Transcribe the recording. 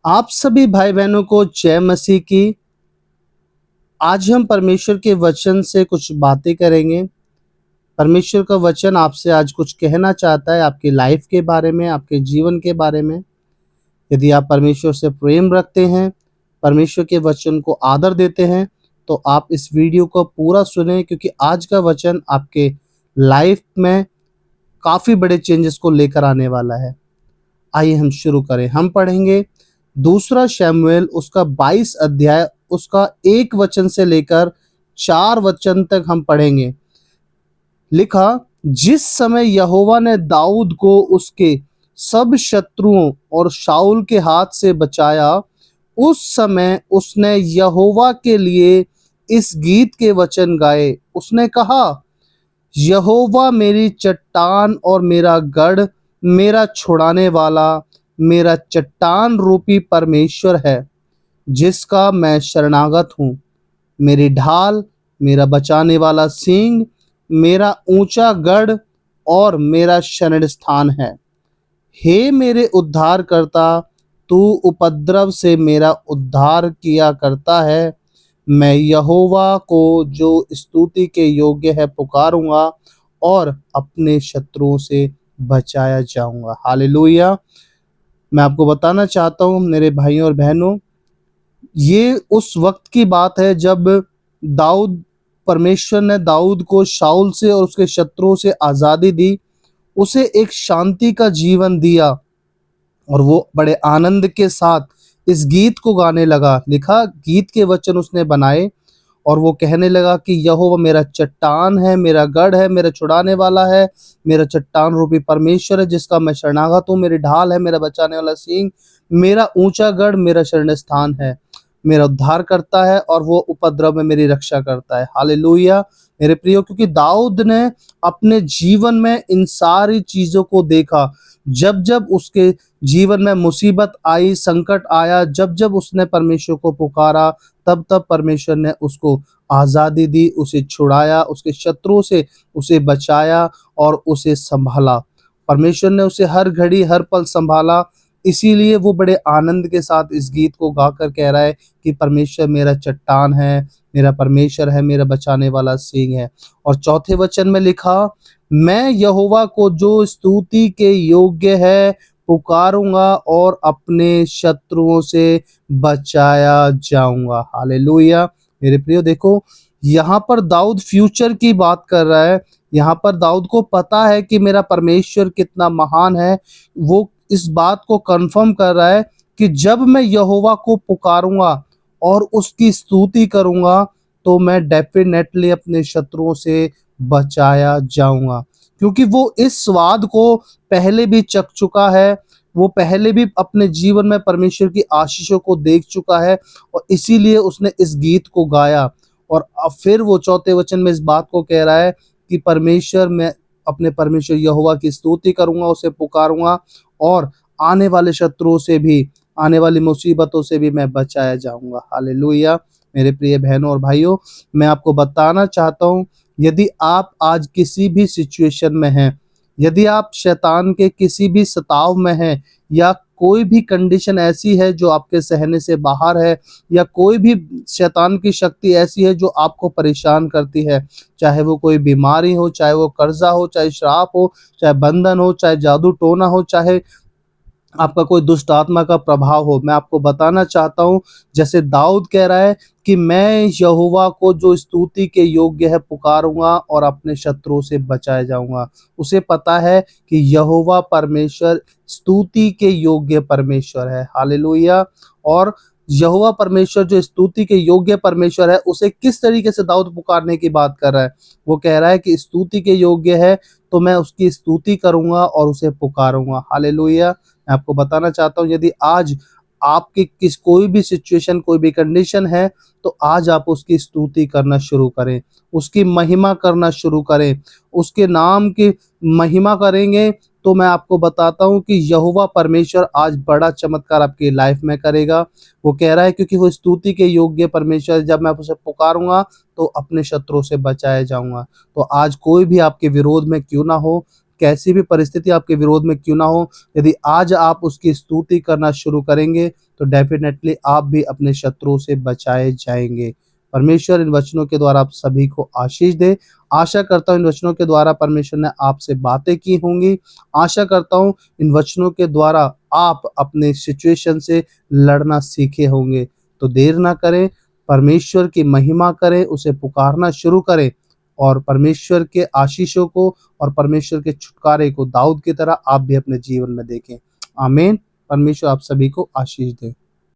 आप सभी भाई बहनों को जय मसीह की। आज हम परमेश्वर के वचन से कुछ बातें करेंगे। परमेश्वर का वचन आपसे आज कुछ कहना चाहता है, आपकी लाइफ के बारे में, आपके जीवन के बारे में। यदि आप परमेश्वर से प्रेम रखते हैं, परमेश्वर के वचन को आदर देते हैं, तो आप इस वीडियो को पूरा सुनें, क्योंकि आज का वचन आपके लाइफ में काफ़ी बड़े चेंजेस को लेकर आने वाला है। आइए हम शुरू करें। हम पढ़ेंगे दूसरा शमूएल उसका 22 अध्याय, उसका 1 वचन से लेकर 4 वचन तक हम पढ़ेंगे। लिखा, जिस समय यहोवा ने दाऊद को उसके सब शत्रुओं और शाऊल के हाथ से बचाया, उस समय उसने यहोवा के लिए इस गीत के वचन गाए। उसने कहा, यहोवा मेरी चट्टान और मेरा गढ़, मेरा छुड़ाने वाला, मेरा चट्टान रूपी परमेश्वर है, जिसका मैं शरणागत हूँ। मेरी ढाल, मेरा बचाने वाला सींग, मेरा ऊंचा गढ़ और मेरा शरण स्थान है। हे मेरे उद्धार करता, तू उपद्रव से मेरा उद्धार किया करता है। मैं यहोवा को जो स्तुति के योग्य है पुकारूंगा और अपने शत्रुओं से बचाया जाऊंगा। हालेलुया। मैं आपको बताना चाहता हूँ मेरे भाइयों और बहनों, ये उस वक्त की बात है जब दाऊद परमेश्वर ने दाऊद को शाऊल से और उसके शत्रुओं से आज़ादी दी, उसे एक शांति का जीवन दिया और वो बड़े आनंद के साथ इस गीत को गाने लगा। लिखा, गीत के वचन उसने बनाए और वो कहने लगा कि यहोवा मेरा चट्टान है, मेरा गढ़ है, मेरा छुड़ाने वाला है, मेरा चट्टान रूपी परमेश्वर है, जिसका मैं शरणागत हूँ। मेरी ढाल है, मेरा बचाने वाला सींग, मेरा ऊंचा गढ़, मेरा शरण स्थान है। मेरा उद्धार करता है और वो उपद्रव में मेरी रक्षा करता है। हालेलुया मेरे प्रियो, क्योंकि दाऊद ने अपने जीवन में इन सारी चीजों को देखा। जब जब उसके जीवन में मुसीबत आई, संकट आया, जब जब उसने परमेश्वर को पुकारा, तब तब परमेश्वर ने उसको आजादी दी, उसे छुड़ाया, उसके शत्रुओं से उसे बचाया और उसे संभाला। परमेश्वर ने उसे हर घड़ी हर पल संभाला। इसीलिए वो बड़े आनंद के साथ इस गीत को गाकर कह रहा है कि परमेश्वर मेरा चट्टान है, मेरा परमेश्वर है, मेरा बचाने वाला सिंह है। और चौथे वचन में लिखा, मैं यहोवा को जो स्तुति के योग्य है पुकारूंगा और अपने शत्रुओं से बचाया जाऊंगा। हालेलुया मेरे प्रियो, देखो यहाँ पर दाऊद फ्यूचर की बात कर रहा है। यहाँ पर दाऊद को पता है कि मेरा परमेश्वर कितना महान है। वो इस बात को कंफर्म कर रहा है कि जब मैं यहोवा को पुकारूंगा और उसकी स्तुति करूंगा, तो मैं डेफिनेटली अपने शत्रुओं से बचाया जाऊंगा, क्योंकि वो इस स्वाद को पहले भी चख चुका है। वो पहले भी अपने जीवन में परमेश्वर की आशीषों को देख चुका है और इसीलिए उसने इस गीत को गाया। और अब फिर वो चौथे वचन में इस बात को कह रहा है कि परमेश्वर, मैं अपने परमेश्वर यहोवा की स्तुति करूंगा, उसे पुकारूंगा और आने वाले शत्रुओं से भी, आने वाली मुसीबतों से भी मैं बचाया जाऊंगा। हालेलुया मेरे प्रिय बहनों और भाइयों, मैं आपको बताना चाहता हूँ, यदि आप आज किसी भी सिचुएशन में हैं, यदि आप शैतान के किसी भी सताव में हैं, या कोई भी कंडीशन ऐसी है जो आपके सहने से बाहर है, या कोई भी शैतान की शक्ति ऐसी है जो आपको परेशान करती है, चाहे वो कोई बीमारी हो, चाहे वो कर्जा हो, चाहे श्राप हो, चाहे बंधन हो, चाहे जादू टोना हो, चाहे आपका कोई दुष्ट आत्मा का प्रभाव हो, मैं आपको बताना चाहता हूँ, जैसे दाऊद कह रहा है कि मैं यहोवा को जो स्तुति के योग्य है पुकारूंगा और अपने शत्रुओं से बचाया जाऊंगा। उसे पता है कि यहोवा परमेश्वर स्तुति के योग्य परमेश्वर है। हालेलुया। और यहोवा परमेश्वर जो स्तुति के योग्य परमेश्वर है, उसे किस तरीके से दाऊद पुकारने की बात कर रहा है। वो कह रहा है कि स्तुति के योग्य है, तो मैं उसकी स्तुति करूंगा और उसे पुकारूंगा। हालेलुया। मैं आपको बताना चाहता हूँ, यदि आज आपकी किस कोई भी सिचुएशन, कोई भी कंडीशन है, तो आज आप उसकी स्तुति करना शुरू करें, उसकी महिमा करना शुरू करें, उसके नाम की महिमा करेंगे, तो मैं आपको बताता हूँ कि यहोवा परमेश्वर आज बड़ा चमत्कार आपकी लाइफ में करेगा। वो कह रहा है क्योंकि वो स्तुति के योग्य परमेश्वर है, जब मैं उसे पुकारूंगा तो अपने शत्रुओं से बचाया जाऊंगा। तो आज कोई भी आपके विरोध में क्यों ना हो, कैसी भी परिस्थिति आपके विरोध में क्यों ना हो, यदि आज आप उसकी स्तुति करना शुरू करेंगे, तो डेफ़िनेटली आप भी अपने शत्रुओं से बचाए जाएँगे। परमेश्वर इन वचनों के द्वारा आप सभी को आशीष दे। आशा करता हूँ इन वचनों के द्वारा परमेश्वर ने आपसे बातें की होंगी। आशा करता हूँ इन वचनों के द्वारा आप अपने सिचुएशन से लड़ना सीखे होंगे। तो देर ना करें, परमेश्वर की महिमा करें, उसे पुकारना शुरू करें और परमेश्वर के आशीषों को और परमेश्वर के छुटकारे को दाऊद की तरह आप भी अपने जीवन में देखें। आमीन। परमेश्वर आप सभी को आशीष दे।